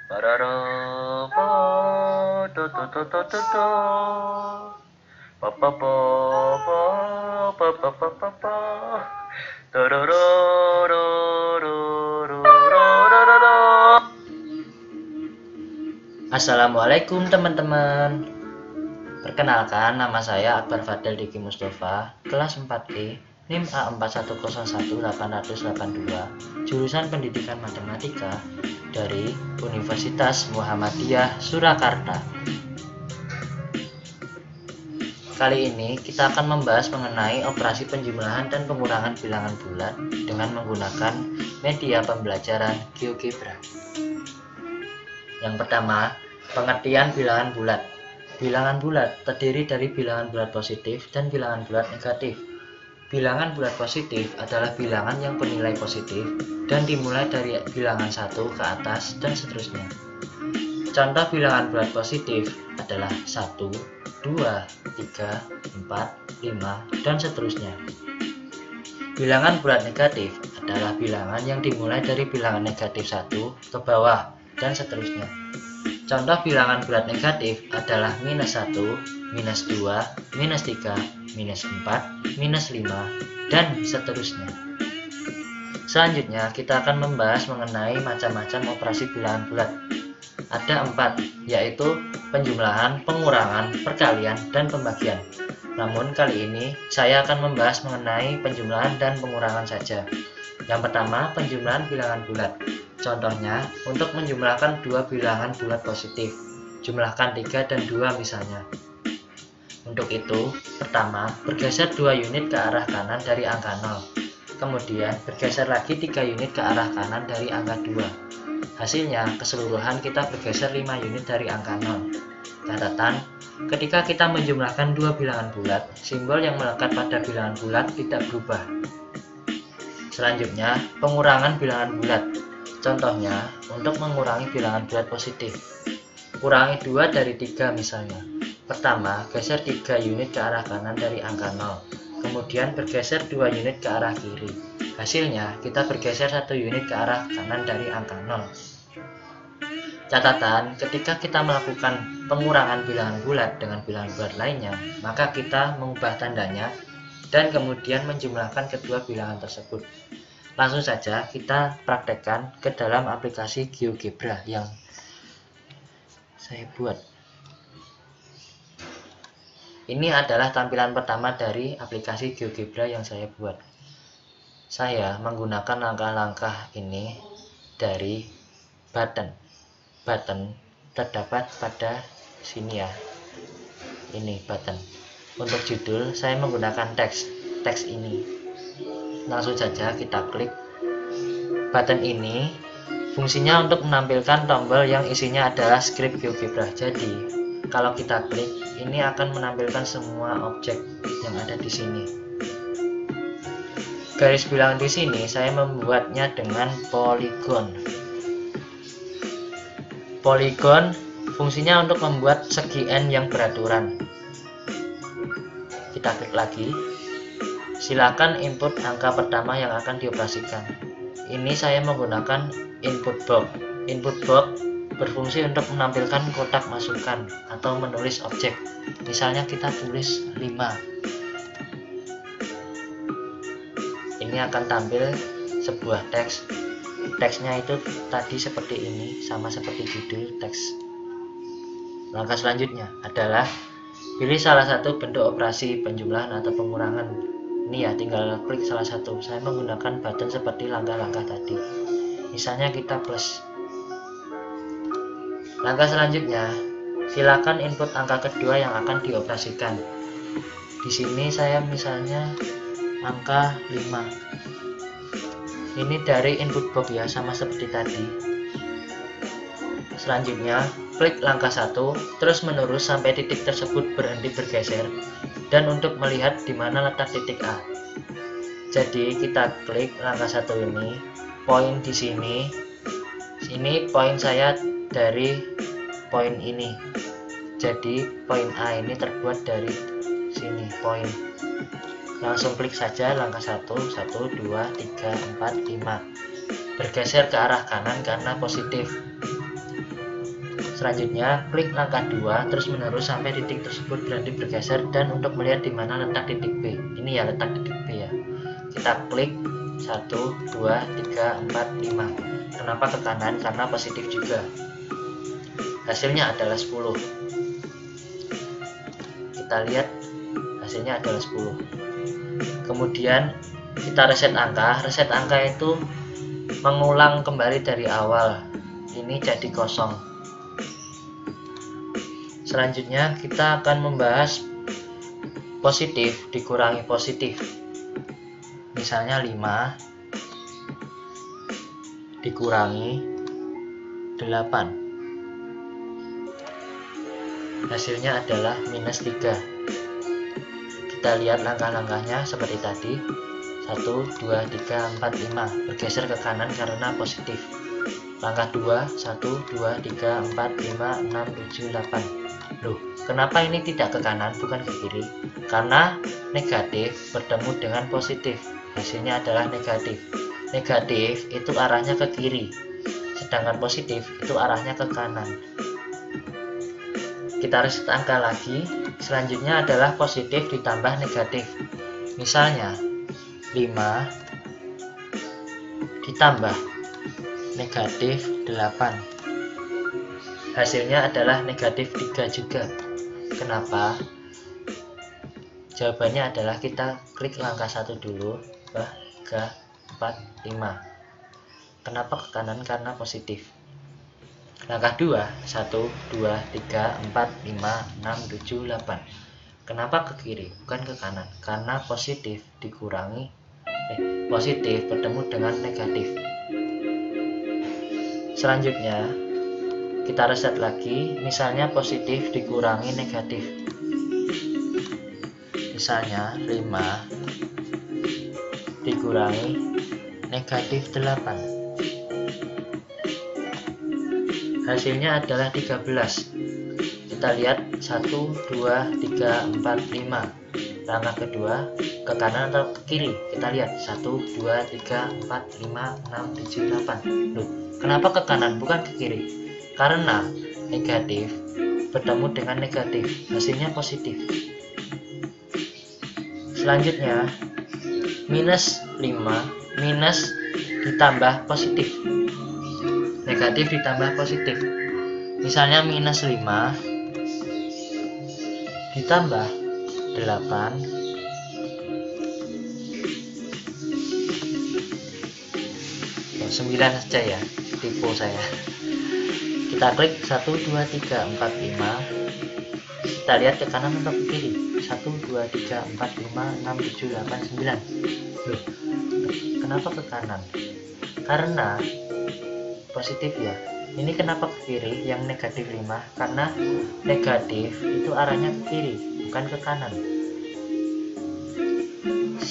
Parara pa to to to to to to pa pa pa pa pa pa pa pa pa tarararararararararara. Assalamualaikum teman-teman. Perkenalkan, nama saya Akbar Fadel Diki Mustafa, kelas 4E, NIM A41018882, jurusan Pendidikan Matematika dari Universitas Muhammadiyah Surakarta. Kali ini kita akan membahas mengenai operasi penjumlahan dan pengurangan bilangan bulat dengan menggunakan media pembelajaran GeoGebra. Yang pertama, pengertian bilangan bulat. Bilangan bulat terdiri dari bilangan bulat positif dan bilangan bulat negatif. Bilangan bulat positif adalah bilangan yang bernilai positif dan dimulai dari bilangan 1 ke atas dan seterusnya. Contoh bilangan bulat positif adalah 1, 2, 3, 4, 5, dan seterusnya. Bilangan bulat negatif adalah bilangan yang dimulai dari bilangan negatif 1 ke bawah dan seterusnya. Contoh bilangan bulat negatif adalah minus 1, minus 2, minus 3, minus 4, minus 5, dan seterusnya. Selanjutnya, kita akan membahas mengenai macam-macam operasi bilangan bulat. Ada 4, yaitu penjumlahan, pengurangan, perkalian, dan pembagian. Namun kali ini, saya akan membahas mengenai penjumlahan dan pengurangan saja. Yang pertama, penjumlahan bilangan bulat. Contohnya, untuk menjumlahkan dua bilangan bulat positif, jumlahkan 3 dan 2 misalnya. Untuk itu, pertama, bergeser 2 unit ke arah kanan dari angka 0. Kemudian, bergeser lagi 3 unit ke arah kanan dari angka 2. Hasilnya, keseluruhan kita bergeser 5 unit dari angka 0. Catatan, ketika kita menjumlahkan dua bilangan bulat, simbol yang melekat pada bilangan bulat tidak berubah. Selanjutnya, pengurangan bilangan bulat. Contohnya, untuk mengurangi bilangan bulat positif, kurangi 2 dari 3 misalnya. Pertama, geser 3 unit ke arah kanan dari angka 0. Kemudian bergeser 2 unit ke arah kiri. Hasilnya, kita bergeser 1 unit ke arah kanan dari angka 0. Catatan, ketika kita melakukan pengurangan bilangan bulat dengan bilangan bulat lainnya, maka kita mengubah tandanya dan kemudian menjumlahkan kedua bilangan tersebut. Langsung saja kita praktekkan ke dalam aplikasi GeoGebra yang saya buat. Ini adalah tampilan pertama dari aplikasi GeoGebra yang saya buat. Saya menggunakan langkah-langkah ini dari button. Button terdapat pada sini ya. Ini button. Untuk judul saya menggunakan teks ini. Langsung saja kita klik button ini. Fungsinya untuk menampilkan tombol yang isinya adalah skrip GeoGebra. Jadi kalau kita klik, ini akan menampilkan semua objek yang ada di sini. Garis bilangan di sini saya membuatnya dengan poligon. Poligon fungsinya untuk membuat segi N yang beraturan. Kita klik lagi. Silakan input angka pertama yang akan dioperasikan. Ini saya menggunakan input box. Input box berfungsi untuk menampilkan kotak masukan atau menulis objek. Misalnya kita tulis 5. Ini akan tampil sebuah teks. Teksnya itu tadi seperti ini, sama seperti judul teks. Langkah selanjutnya adalah pilih salah satu bentuk operasi penjumlahan atau pengurangan. Ini ya, tinggal klik salah satu. Saya menggunakan button seperti langkah-langkah tadi. Misalnya kita plus. Langkah selanjutnya, silakan input angka kedua yang akan dioperasikan. Di sini saya misalnya angka 5. Ini dari input box ya, sama seperti tadi. Selanjutnya, klik langkah 1, terus menerus sampai titik tersebut berhenti bergeser. Dan untuk melihat di mana letak titik A. Jadi kita klik langkah 1 ini, poin di sini. Ini poin saya dari poin ini. Jadi poin A ini terbuat dari sini, poin. Langsung klik saja langkah 1, 1, 2, 3, 4, 5. Bergeser ke arah kanan karena positif. Selanjutnya klik langkah 2 terus menerus sampai titik tersebut berhenti bergeser, dan untuk melihat di mana letak titik B. Ini ya letak titik B ya. Kita klik 1, 2, 3, 4, 5. Kenapa ke kanan? Karena positif juga. Hasilnya adalah 10. Kita lihat hasilnya adalah 10. Kemudian kita reset angka. Reset angka itu mengulang kembali dari awal. Ini jadi kosong. Selanjutnya kita akan membahas positif dikurangi positif. Misalnya 5 dikurangi 8. Hasilnya adalah minus 3. Kita lihat langkah-langkahnya seperti tadi. 1, 2, 3, 4, 5. Bergeser ke kanan karena positif. Langkah 2, 1, 2, 3, 4, 5, 6, 7, 8. Loh, kenapa ini tidak ke kanan bukan ke kiri? Karena negatif bertemu dengan positif. Hasilnya adalah negatif. Negatif itu arahnya ke kiri, sedangkan positif itu arahnya ke kanan. Kita reset angka lagi. Selanjutnya adalah positif ditambah negatif. Misalnya 5 ditambah negatif 8. Hasilnya adalah negatif 3 juga. Kenapa? Jawabannya adalah kita klik langkah 1 dulu. 2, 3, 4, 5. Kenapa ke kanan? Karena positif. Langkah 2, 1, 2, 3, 4, 5, 6, 7, 8. Kenapa ke kiri? Bukan ke kanan. Karena positif dikurangi positif bertemu dengan negatif. Selanjutnya kita reset lagi. Misalnya positif dikurangi negatif. Misalnya 5 dikurangi negatif 8. Hasilnya adalah 13. Kita lihat 1, 2, 3, 4, 5. Langkah kedua ke kanan atau ke kiri? Kita lihat 1, 2, 3, 4, 5, 6, 7, 8. Loh, kenapa ke kanan bukan ke kiri? Karena negatif bertemu dengan negatif. Hasilnya positif. Selanjutnya minus 5 minus ditambah positif. Negatif ditambah positif. Misalnya minus 5 ditambah 8 9 saja ya, tipu saya. Kita klik 1, 2, 3, 4, 5. Kita lihat ke kanan atau ke kiri? 1, 2, 3, 4, 5, 6, 7, 8, 9. Loh, kenapa ke kanan? Karena positif ya. Ini kenapa ke kiri? Yang negatif 5 karena negatif itu arahnya ke kiri, bukan ke kanan.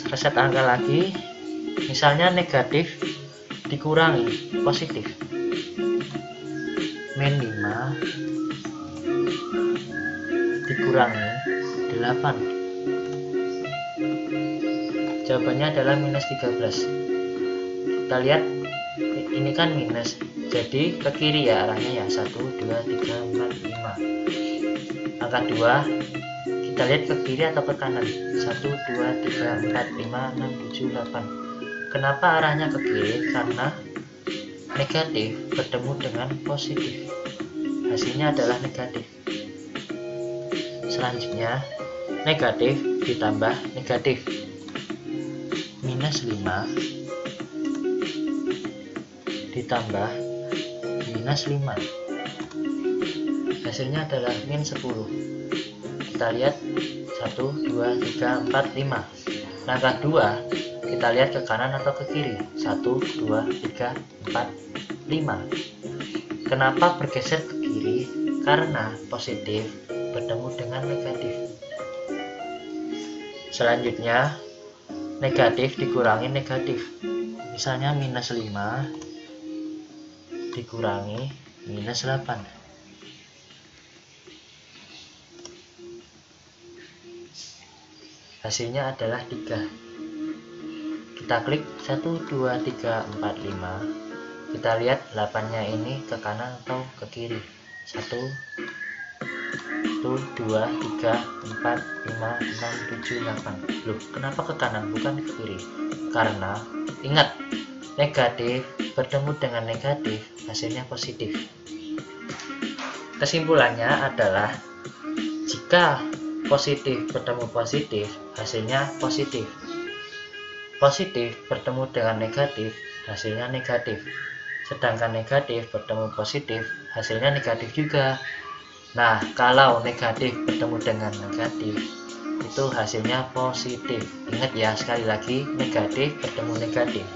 Reset angka lagi. Misalnya negatif dikurangi positif. Min 5 dikurangi 8. Jawabannya adalah minus 13. Kita lihat ini kan minus, jadi ke kiri ya arahnya ya. 1, 2, 3, 4, 5. Angka 2 kita lihat ke kiri atau ke kanan? 1, 2, 3, 4, 5, 6, 7, 8. Kenapa arahnya ke kiri? Karena negatif bertemu dengan positif. Hasilnya adalah negatif. Selanjutnya negatif ditambah negatif. Minus 5 ditambah minus 5. Hasilnya adalah min 10. Kita lihat 1, 2, 3, 4, 5. Langkah 2 kita lihat ke kanan atau ke kiri? 1, 2, 3, 4, 5. Kenapa bergeser ke kiri? Karena positif bertemu dengan negatif. Selanjutnya negatif dikurangi negatif. Misalnya minus 5 dikurangi minus 8. Hasilnya adalah 3. Kita klik 1, 2, 3, 4, 5. Kita lihat 8-nya ini ke kanan atau ke kiri? 1, 2, 3, 4, 5, 6, 7, 8. Loh, kenapa ke kanan bukan ke kiri? Karena ingat, negatif bertemu dengan negatif hasilnya positif. Kesimpulannya adalah jika positif bertemu positif hasilnya positif. Positif bertemu dengan negatif hasilnya negatif. Sedangkan negatif bertemu positif hasilnya negatif juga. Nah, kalau negatif bertemu dengan negatif itu hasilnya positif. Ingat ya, sekali lagi, negatif bertemu negatif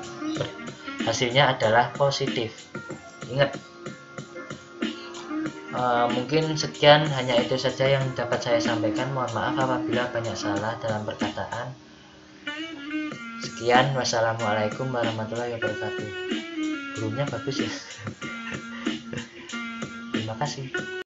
hasilnya adalah positif. Ingat. Mungkin sekian, hanya itu saja yang dapat saya sampaikan. Mohon maaf apabila banyak salah dalam perkataan. Sekian, wassalamualaikum warahmatullahi wabarakatuh. Burungnya bagus ya. Terima kasih.